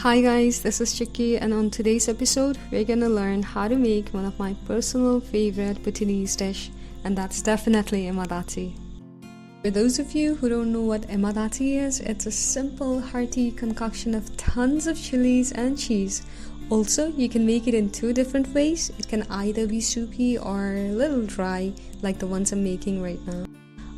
Hi guys, this is Chicky, and on today's episode we're gonna learn how to make one of my personal favorite Bhutanese dish, and that's definitely Ema Datshi. For those of you who don't know what Ema Datshi is, it's a simple hearty concoction of tons of chilies and cheese. Also, you can make it in two different ways. It can either be soupy or a little dry, like the ones I'm making right now.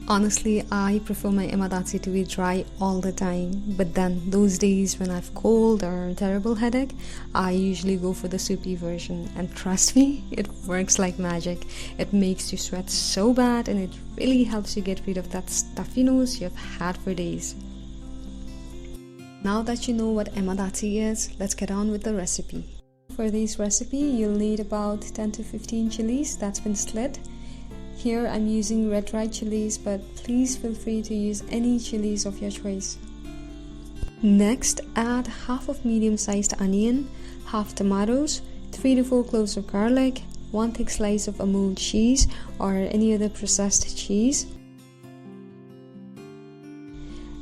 Honestly, I prefer my Ema Datshi to be dry all the time, but then those days when I've cold or a terrible headache, I usually go for the soupy version, and trust me, it works like magic. It makes you sweat so bad, and it really helps you get rid of that stuffy nose you've had for days. Now that you know what Ema Datshi is, let's get on with the recipe. For this recipe, you'll need about 10 to 15 chilies that's been slit. Here I'm using red dried chilies, but please feel free to use any chilies of your choice. Next, add half of medium-sized onion, half tomatoes, 3 to 4 cloves of garlic, 1 thick slice of Amul cheese or any other processed cheese,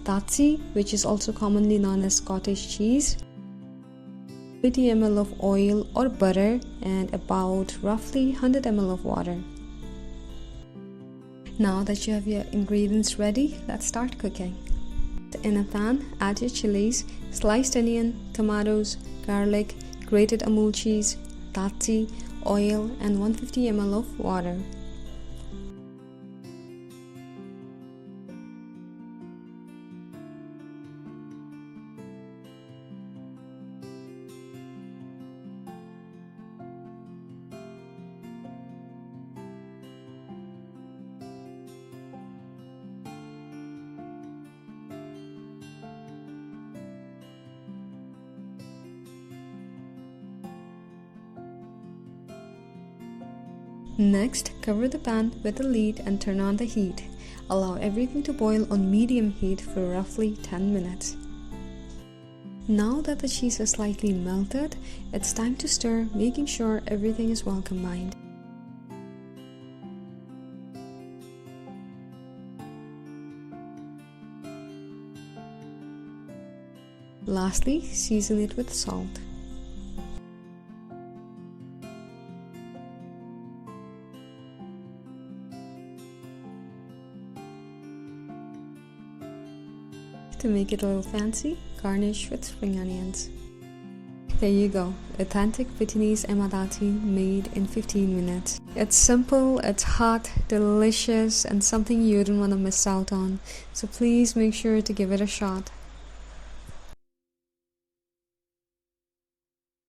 Datshi, which is also commonly known as cottage cheese, 30 ml of oil or butter, and about roughly 100 ml of water. Now that you have your ingredients ready, let's start cooking. In a pan, add your chilies, sliced onion, tomatoes, garlic, grated Amul cheese, Datshi, oil, and 150 ml of water. Next, cover the pan with a lid and turn on the heat. Allow everything to boil on medium heat for roughly 10 minutes. Now that the cheese is slightly melted, it's time to stir, making sure everything is well combined. Lastly, season it with salt. To make it a little fancy, garnish with spring onions. There you go, authentic Bhutanese Ema Datshi made in 15 minutes. It's simple, it's hot, delicious, and something you don't want to miss out on. So please make sure to give it a shot.